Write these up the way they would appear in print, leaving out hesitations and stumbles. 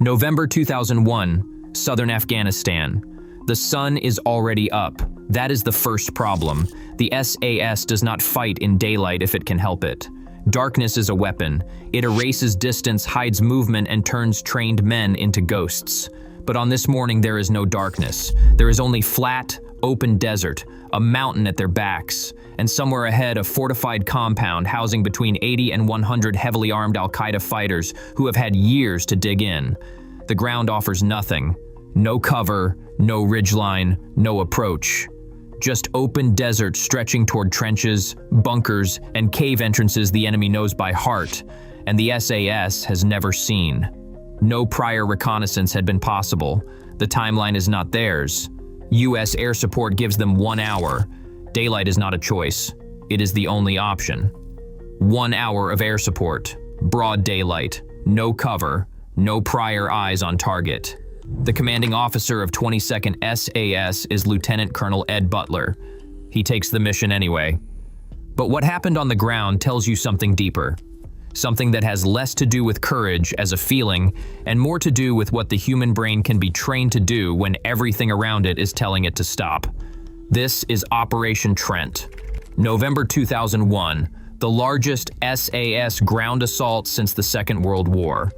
November 2001, southern Afghanistan. The sun is already up. That is the first problem. The SAS does not fight in daylight if it can help it. Darkness is a weapon. It erases distance, hides movement, and turns trained men into ghosts. But on this morning, there is no darkness. There is only flat, open desert, a mountain at their backs, and somewhere ahead a fortified compound housing between 80 and 100 heavily armed al-Qaeda fighters who have had years to dig in. The ground offers nothing. No cover, no ridgeline, no approach. Just open desert stretching toward trenches, bunkers, and cave entrances the enemy knows by heart, and the SAS has never seen. No prior reconnaissance had been possible. The timeline is not theirs. U.S. air support gives them 1 hour. Daylight is not a choice. It is the only option. 1 hour of air support, broad daylight, no cover, no prior eyes on target. The commanding officer of 22nd SAS is Lieutenant Colonel Ed Butler. He takes the mission anyway. But what happened on the ground tells you something deeper. Something that has less to do with courage as a feeling and more to do with what the human brain can be trained to do when everything around it is telling it to stop. This is Operation Trent. November 2001, the largest SAS ground assault since the Second World War.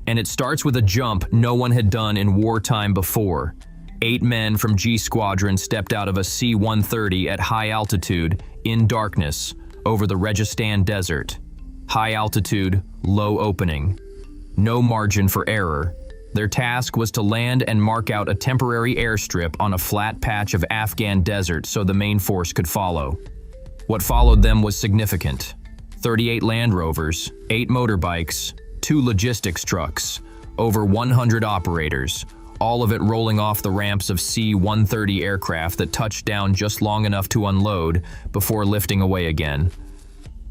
And it starts with a jump no one had done in wartime before. 8 men from G Squadron stepped out of a C-130 at high altitude, in darkness, over the Registan Desert. High altitude, low opening. No margin for error. Their task was to land and mark out a temporary airstrip on a flat patch of Afghan desert so the main force could follow. What followed them was significant. 38 Land Rovers, 8 motorbikes, 2 logistics trucks, over 100 operators, all of it rolling off the ramps of C-130 aircraft that touched down just long enough to unload before lifting away again.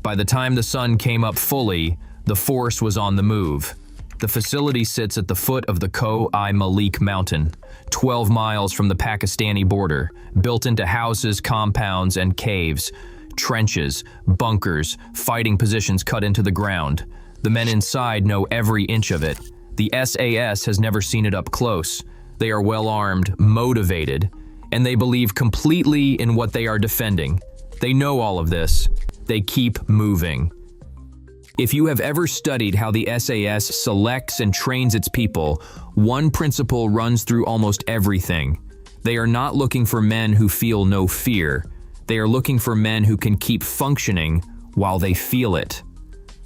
By the time the sun came up fully, the force was on the move. The facility sits at the foot of the Koh-I-Malik mountain, 12 miles from the Pakistani border, built into houses, compounds, and caves, trenches, bunkers, fighting positions cut into the ground. The men inside know every inch of it. The SAS has never seen it up close. They are well armed, motivated, and they believe completely in what they are defending. They know all of this. They keep moving. If you have ever studied how the SAS selects and trains its people, one principle runs through almost everything. They are not looking for men who feel no fear. They are looking for men who can keep functioning while they feel it.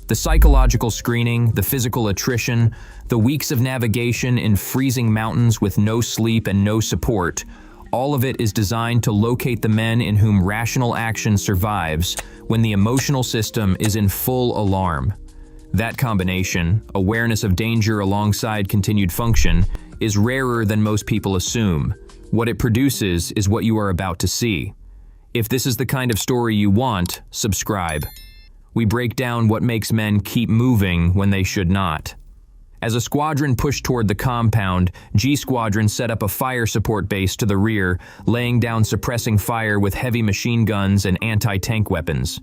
The psychological screening, the physical attrition, the weeks of navigation in freezing mountains with no sleep and no support, all of it is designed to locate the men in whom rational action survives when the emotional system is in full alarm. That combination, awareness of danger alongside continued function, is rarer than most people assume. What it produces is what you are about to see. If this is the kind of story you want, subscribe. We break down what makes men keep moving when they should not. As a squadron pushed toward the compound, G Squadron set up a fire support base to the rear, laying down suppressing fire with heavy machine guns and anti-tank weapons.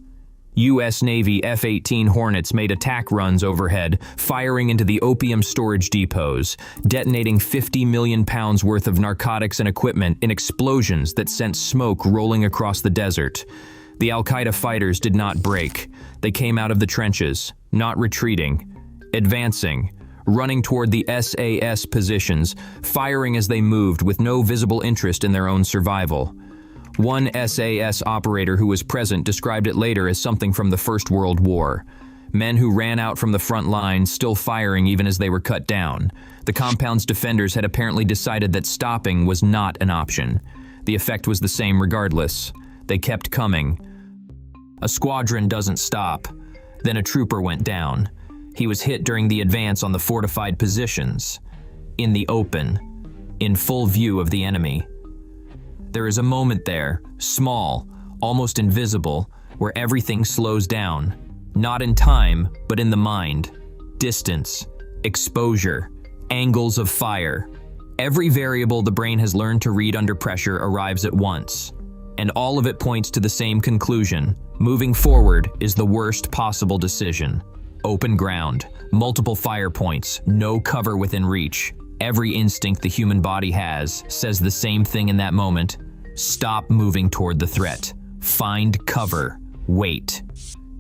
U.S. Navy F-18 Hornets made attack runs overhead, firing into the opium storage depots, detonating 50 million pounds worth of narcotics and equipment in explosions that sent smoke rolling across the desert. The al-Qaeda fighters did not break. They came out of the trenches, not retreating, advancing, running toward the SAS positions, firing as they moved with no visible interest in their own survival. One SAS operator who was present described it later as something from the First World War. Men who ran out from the front lines, still firing even as they were cut down. The compound's defenders had apparently decided that stopping was not an option. The effect was the same regardless. They kept coming. A squadron doesn't stop. Then a trooper went down. He was hit during the advance on the fortified positions, in the open, in full view of the enemy. There is a moment there, small, almost invisible, where everything slows down, not in time, but in the mind. Distance, exposure, angles of fire. Every variable the brain has learned to read under pressure arrives at once, and all of it points to the same conclusion. Moving forward is the worst possible decision. Open ground, multiple fire points, no cover within reach. Every instinct the human body has says the same thing in that moment. Stop moving toward the threat. Find cover. Wait.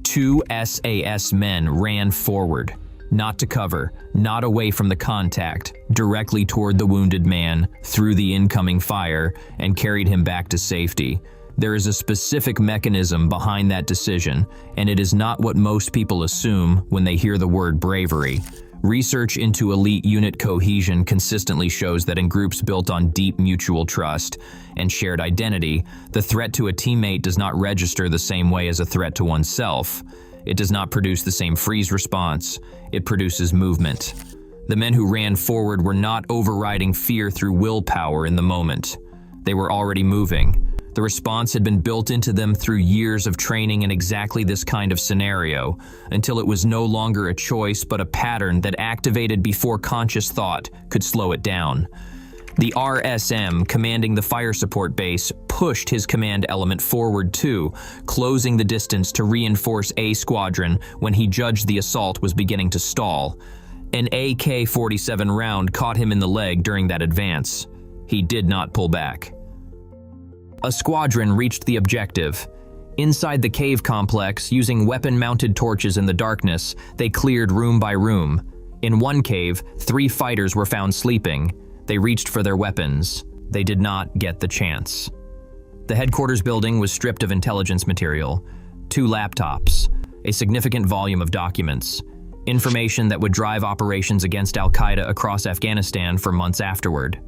2 SAS men ran forward, not to cover, not away from the contact, directly toward the wounded man, through the incoming fire, and carried him back to safety. There is a specific mechanism behind that decision, and it is not what most people assume when they hear the word bravery. Research into elite unit cohesion consistently shows that in groups built on deep mutual trust and shared identity, the threat to a teammate does not register the same way as a threat to oneself. It does not produce the same freeze response. It produces movement. The men who ran forward were not overriding fear through willpower in the moment. They were already moving. The response had been built into them through years of training in exactly this kind of scenario, until it was no longer a choice but a pattern that activated before conscious thought could slow it down. The RSM, commanding the fire support base, pushed his command element forward too, closing the distance to reinforce A Squadron when he judged the assault was beginning to stall. An AK-47 round caught him in the leg during that advance. He did not pull back. A squadron reached the objective. Inside the cave complex, using weapon-mounted torches in the darkness, they cleared room by room. In one cave, 3 fighters were found sleeping. They reached for their weapons. They did not get the chance. The headquarters building was stripped of intelligence material. 2 laptops, a significant volume of documents, information that would drive operations against al-Qaeda across Afghanistan for months afterward.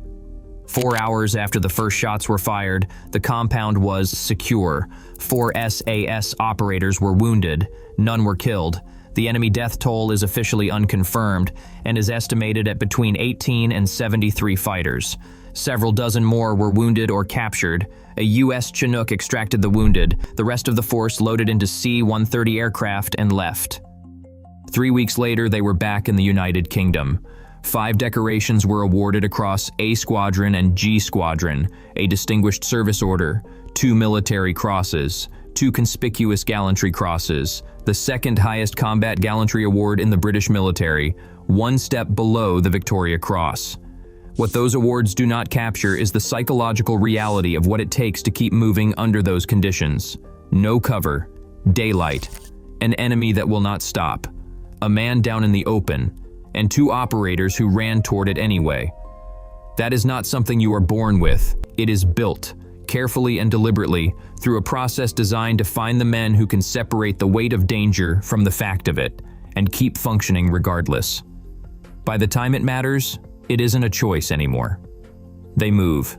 4 hours after the first shots were fired, the compound was secure. 4 SAS operators were wounded. None were killed. The enemy death toll is officially unconfirmed and is estimated at between 18 and 73 fighters. Several dozen more were wounded or captured. A U.S. Chinook extracted the wounded. The rest of the force loaded into C-130 aircraft and left. 3 weeks later, they were back in the United Kingdom. 5 decorations were awarded across A Squadron and G Squadron, a Distinguished Service Order, 2 military crosses, 2 conspicuous gallantry crosses, the 2nd highest combat gallantry award in the British military, 1 step below the Victoria Cross. What those awards do not capture is the psychological reality of what it takes to keep moving under those conditions. No cover, daylight, an enemy that will not stop, a man down in the open, and 2 operators who ran toward it anyway. That is not something you are born with. It is built, carefully and deliberately, through a process designed to find the men who can separate the weight of danger from the fact of it, and keep functioning regardless. By the time it matters, it isn't a choice anymore. They move.